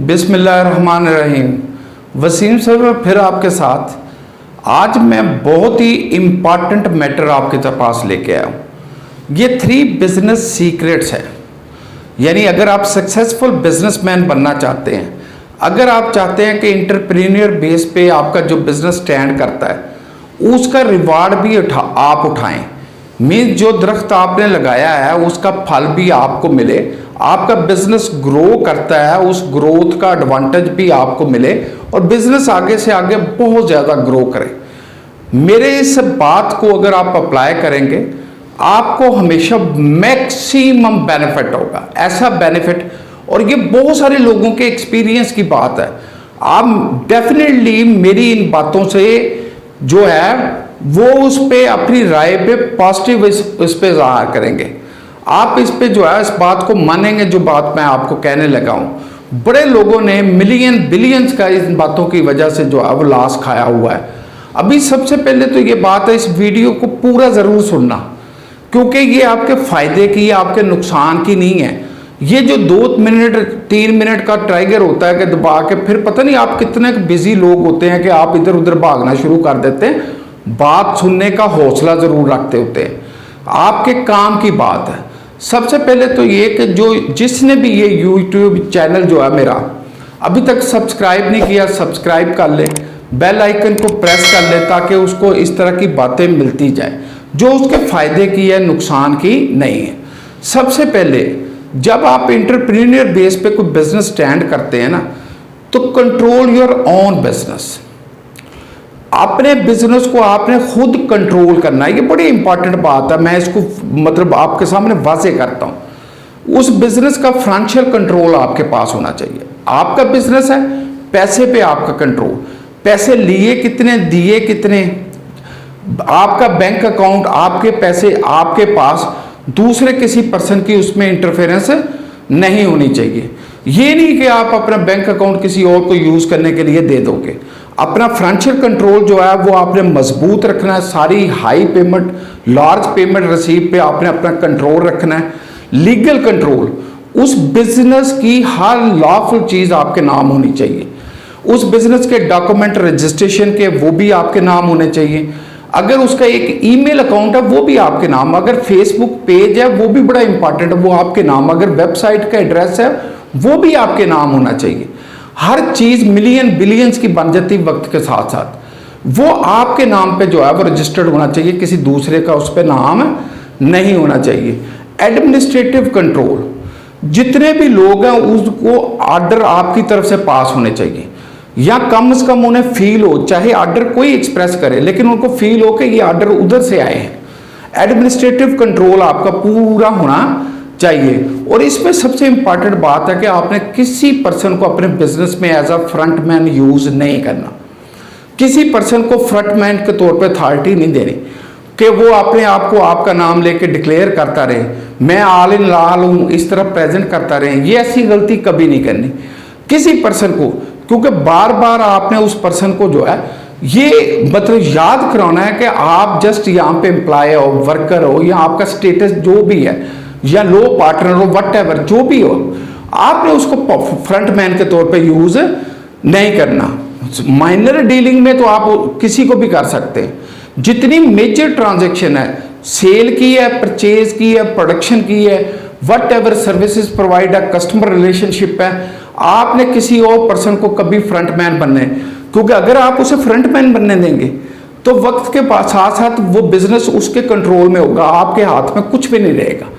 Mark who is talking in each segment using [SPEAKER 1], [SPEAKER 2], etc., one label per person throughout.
[SPEAKER 1] बिस्मिल्लाहिर्रहमानिर्रहीम। वसीम साहब फिर आपके साथ आज मैं बहुत ही इम्पॉर्टेंट मैटर आपके पास लेके आया हूँ। ये 3 बिजनेस सीक्रेट्स है, यानी अगर आप सक्सेसफुल बिजनेसमैन बनना चाहते हैं, अगर आप चाहते हैं कि इंटरप्रेन्योर बेस पे आपका जो बिजनेस स्टैंड करता है उसका रिवार्ड भी आप उठाएं, मीन जो दरख्त आपने लगाया है उसका फल भी आपको मिले, आपका बिजनेस ग्रो करता है उस ग्रोथ का एडवांटेज भी आपको मिले और बिजनेस आगे से आगे बहुत ज़्यादा ग्रो करे। मेरे इस बात को अगर आप अप्लाई करेंगे आपको हमेशा मैक्सिमम बेनिफिट होगा, ऐसा बेनिफिट, और ये बहुत सारे लोगों के एक्सपीरियंस की बात है। आप डेफिनेटली मेरी इन बातों से जो है वो उस पर अपनी राय पे पॉजिटिव इस पे ज़ाहिर करेंगे, आप इस पे जो है इस बात को मानेंगे जो बात मैं आपको कहने लगा हूँ। बड़े लोगों ने मिलियन बिलियंस का इन बातों की वजह से जो है वो लॉस खाया हुआ है। अभी सबसे पहले तो ये बात है, इस वीडियो को पूरा ज़रूर सुनना, क्योंकि ये आपके फ़ायदे की, आपके नुकसान की नहीं है। ये जो 2 मिनट 3 मिनट का ट्राइगर होता है कि दबा के फिर पता नहीं आप कितने बिजी लोग होते हैं कि आप इधर उधर भागना शुरू कर देते हैं, बात सुनने का हौसला ज़रूर रखते होते हैं। आपके काम की बात है। सबसे पहले तो ये कि जो जिसने भी ये यूट्यूब चैनल जो है मेरा अभी तक सब्सक्राइब नहीं किया, सब्सक्राइब कर ले, बेल आइकन को प्रेस कर ले ताकि उसको इस तरह की बातें मिलती जाए जो उसके फ़ायदे की है, नुकसान की नहीं है। सबसे पहले जब आप एंटरप्रेन्योर बेस पे कोई बिजनेस स्टैंड करते हैं ना, तो कंट्रोल योर ओन बिजनेस, अपने बिजनेस को आपने खुद कंट्रोल करना है। ये बड़ी इंपॉर्टेंट बात है, मैं इसको मतलब आपके सामने वाज़ेह करता हूँ। उस बिजनेस का फाइनेंशियल कंट्रोल आपके पास होना चाहिए। आपका बिजनेस है, पैसे पे आपका कंट्रोल, पैसे लिए कितने, दिए कितने, आपका बैंक अकाउंट, आपके पैसे आपके पास, दूसरे किसी पर्सन की उसमें इंटरफेरेंस नहीं होनी चाहिए। ये नहीं कि आप अपना बैंक अकाउंट किसी और को यूज़ करने के लिए दे दोगे। अपना फाइनेंशियल कंट्रोल जो है वो आपने मजबूत रखना है। सारी high payment, large payment receive पे आपने अपना कंट्रोल रखना है। लीगल कंट्रोल, उस बिजनेस की हर लॉफुल चीज़ आपके नाम होनी चाहिए। उस बिजनेस के डॉक्यूमेंट रजिस्ट्रेशन के वो भी आपके नाम होने चाहिए। अगर उसका एक ईमेल अकाउंट है वो भी आपके नाम, अगर फेसबुक पेज है वो भी बड़ा इंपॉर्टेंट है, वो आपके नाम, अगर वेबसाइट का एड्रेस है वो भी आपके नाम होना चाहिए। हर चीज़ मिलियन बिलियंस की बन जाती वक्त के साथ साथ वो आपके नाम पे जो है वो रजिस्टर्ड होना चाहिए, किसी दूसरे का उस पर नाम नहीं होना चाहिए। एडमिनिस्ट्रेटिव कंट्रोल, जितने भी लोग हैं उसको ऑर्डर आपकी तरफ से पास होने चाहिए, या कम से कम उन्हें फील हो, चाहे ऑर्डर कोई एक्सप्रेस करे लेकिन उनको फील हो कि ये ऑर्डर उधर से आए हैं। एडमिनिस्ट्रेटिव कंट्रोल आपका पूरा होना चाहिए। और इसमें सबसे इंपॉर्टेंट बात है कि आपने किसी पर्सन को अपने बिजनेस में एज अ फ्रंटमैन यूज नहीं करना। किसी पर्सन को फ्रंटमैन के तौर पे अथॉरिटी नहीं देनी कि वो अपने आप को आपका नाम लेके डिक्लेयर करता रहे, मैं आल इन लाल हूँ, इस तरह प्रेजेंट करता रहे। ये ऐसी गलती कभी नहीं करनी किसी पर्सन को, क्योंकि बार बार आपने उस पर्सन को जो है ये मतलब याद कराना है कि आप जस्ट यहाँ पे एम्प्लॉय हो, वर्कर हो, या आपका स्टेटस जो भी है, या लो पार्टनर हो, वट एवर जो भी हो, आपने उसको फ्रंटमैन के तौर पे यूज नहीं करना। माइनर डीलिंग में तो आप किसी को भी कर सकते हैं। जितनी मेजर ट्रांजैक्शन है, सेल की है, परचेज की है, प्रोडक्शन की है, वट एवर सर्विसेज प्रोवाइड है, कस्टमर रिलेशनशिप है, आपने किसी और पर्सन को कभी फ्रंटमैन बनने, क्योंकि अगर आप उसे फ्रंटमैन बनने देंगे तो वक्त के साथ साथ वो बिजनेस उसके कंट्रोल में होगा, आपके हाथ में कुछ भी नहीं रहेगा।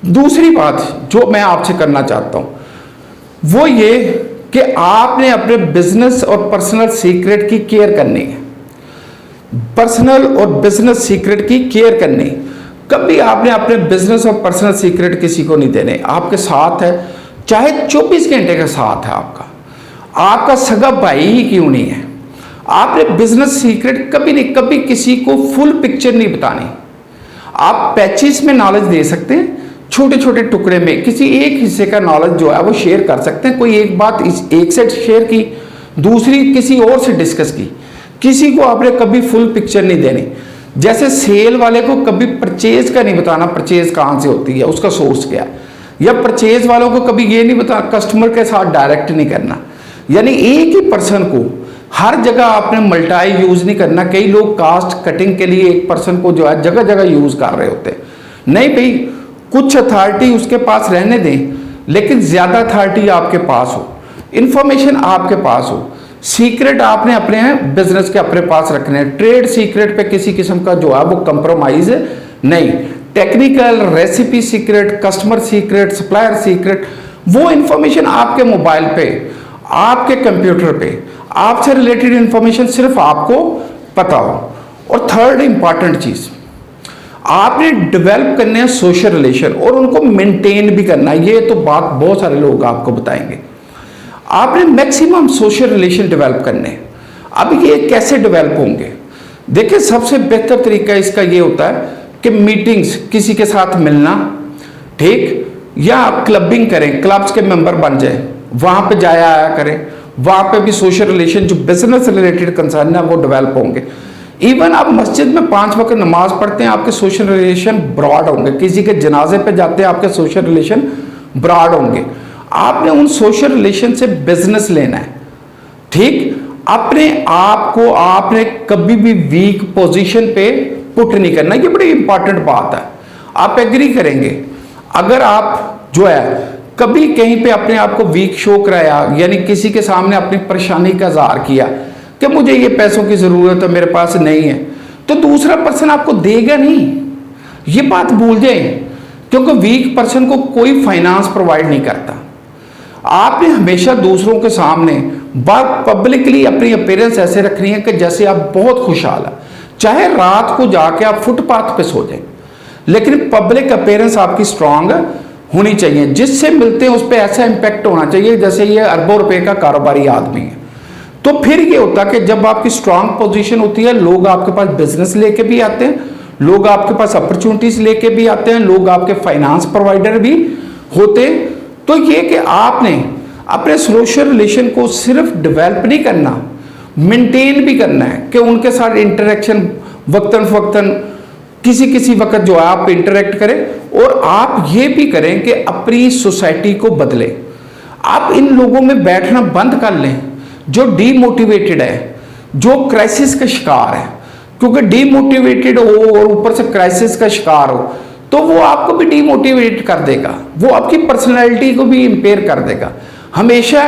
[SPEAKER 1] दूसरी बात जो मैं आपसे करना चाहता हूं वो ये कि आपने अपने बिजनेस और पर्सनल सीक्रेट की केयर करनी है। पर्सनल और बिजनेस सीक्रेट की केयर करनी, कभी आपने अपने बिजनेस और पर्सनल सीक्रेट किसी को नहीं देने। आपके साथ है, चाहे 24 घंटे का साथ है आपका सगा भाई ही क्यों नहीं है, आपने बिजनेस सीक्रेट कभी नहीं, कभी किसी को फुल पिक्चर नहीं बतानी। आप पैचेस में नॉलेज दे सकते हैं, छोटे छोटे टुकड़े में किसी एक हिस्से का नॉलेज जो है वो शेयर कर सकते हैं। कोई एक बात एक से शेयर की, दूसरी किसी और से डिस्कस की, किसी को आपने कभी फुल पिक्चर नहीं देनी। जैसे सेल वाले को कभी परचेज का नहीं बताना, परचेज कहाँ से होती है, उसका सोर्स क्या है। या परचेज वालों को कभी ये नहीं बता, कस्टमर के साथ डायरेक्ट नहीं करना, यानी एक ही पर्सन को हर जगह आपने मल्टाई यूज नहीं करना। कई लोग कास्ट कटिंग के लिए एक पर्सन को जो है जगह जगह यूज कर रहे होते हैं। नहीं भाई, कुछ अथॉरिटी उसके पास रहने दें, लेकिन ज्यादा अथॉरिटी आपके पास हो, इंफॉर्मेशन आपके पास हो, सीक्रेट आपने अपने बिजनेस के अपने पास रखने हैं। ट्रेड सीक्रेट पे किसी किस्म का जो है वो कंप्रोमाइज नहीं। Technical, recipe secret, customer secret, supplier secret, वो इंफॉर्मेशन आपके मोबाइल पे, आपके कंप्यूटर पे, आपसे रिलेटेड इंफॉर्मेशन सिर्फ आपको पता हो। और थर्ड इंपॉर्टेंट चीज, आपने डेवलप करने हैं सोशल रिलेशन और उनको मेंटेन भी करना है। ये तो बात बहुत सारे लोग आपको बताएंगे। आपने मैक्सिमम सोशल रिलेशन डेवलप करने हैं। अब ये कैसे डेवलप होंगे? देखिए, सबसे बेहतर तरीका इसका ये होता है कि मीटिंग्स, किसी के साथ मिलना, ठीक, या आप क्लबिंग करें, क्लब्स के मेंबर बन जाए, वहां पे जाया आया करें, वहां पे भी सोशल रिलेशन जो बिजनेस रिलेटेड कंसर्न है वो डेवलप होंगे। इवन आप मस्जिद में 5 वक्त नमाज पढ़ते हैं, आपके सोशल रिलेशन ब्रॉड होंगे। किसी के जनाजे पे जाते हैं, आपके सोशल रिलेशन ब्रॉड होंगे। आपने उन सोशल रिलेशन से बिजनेस लेना है, ठीक। अपने आप को आपने कभी भी वीक पोजीशन पे पुट नहीं करना। ये बड़ी इंपॉर्टेंट बात है। आप एग्री करेंगे, अगर आप जो है कभी कहीं पे अपने आप को वीक शो कराया, यानी किसी के सामने अपनी परेशानी का इज़हार किया कि मुझे ये पैसों की ज़रूरत है, मेरे पास नहीं है, तो दूसरा पर्सन आपको देगा नहीं। ये बात भूल जाए, क्योंकि वीक पर्सन को कोई फाइनेंस प्रोवाइड नहीं करता। आपने हमेशा दूसरों के सामने बात पब्लिकली अपनी अपीयरेंस ऐसे रखनी है कि जैसे आप बहुत खुशहाल है। चाहे रात को जाके आप फुटपाथ पे सो जाएं, लेकिन पब्लिक अपीयरेंस आपकी स्ट्रांग होनी चाहिए। जिससे मिलते हैं उस पर ऐसा इंपैक्ट होना चाहिए जैसे ये अरबों रुपए का कारोबारी आदमी है। तो फिर ये होता है कि जब आपकी स्ट्रांग पोजीशन होती है, लोग आपके पास बिजनेस लेके भी आते हैं, लोग आपके पास अपॉर्चुनिटीज लेके भी आते हैं, लोग आपके फाइनेंस प्रोवाइडर भी होते हैं। तो ये कि आपने अपने सोशल रिलेशन को सिर्फ डेवलप नहीं करना, मेंटेन भी करना है कि उनके साथ इंटरेक्शन वक्तन फक्तन किसी वक्त जो है आप इंटरेक्ट करें। और आप ये भी करें कि अपनी सोसाइटी को बदलें। आप इन लोगों में बैठना बंद कर लें जो डीमोटिवेटेड है, जो क्राइसिस का शिकार है। क्योंकि डीमोटिवेटेड हो और ऊपर से क्राइसिस का शिकार हो तो वो आपको भी डीमोटिवेट कर देगा, वो आपकी पर्सनैलिटी को भी इंपेयर कर देगा। हमेशा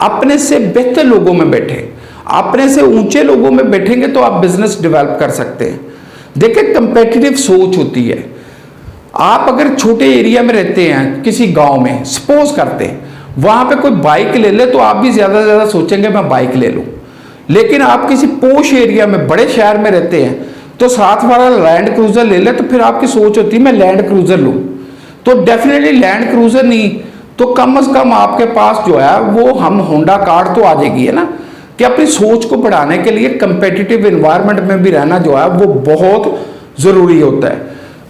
[SPEAKER 1] अपने से बेहतर लोगों में बैठे, अपने से ऊंचे लोगों में बैठेंगे तो आप बिजनेस डेवलप कर सकते हैं। देखिए, कंपेटिटिव सोच होती है। आप अगर छोटे एरिया में रहते हैं, किसी गांव में सपोज करते हैं, वहां पे कोई बाइक ले ले तो आप भी ज्यादा से ज्यादा सोचेंगे मैं बाइक ले लूं। लेकिन आप किसी पोश एरिया में, बड़े शहर में रहते हैं, तो साथ वाला लैंड क्रूजर ले ले तो फिर आपकी सोच होती है मैं लैंड क्रूजर लूं। तो डेफिनेटली लैंड क्रूजर नहीं तो कम से कम आपके पास जो है वो हम होंडा कार तो आ जाएगी, है ना। कि अपनी सोच को बढ़ाने के लिए कंपेटिटिव एनवायरनमेंट में भी रहना जो है वो बहुत जरूरी होता है।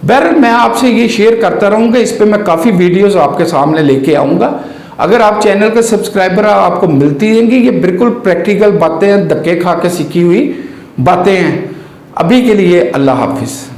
[SPEAKER 1] बहरहाल मैं आपसे ये शेयर करता रहूंगा, इस पे मैं काफ़ी वीडियोस आपके सामने लेके आऊँगा। अगर आप चैनल के सब्सक्राइबर आपको मिलती रहेंगी, ये बिल्कुल प्रैक्टिकल बातें हैं, धक्के खा के सीखी हुई बातें हैं। अभी के लिए अल्लाह हाफिज़।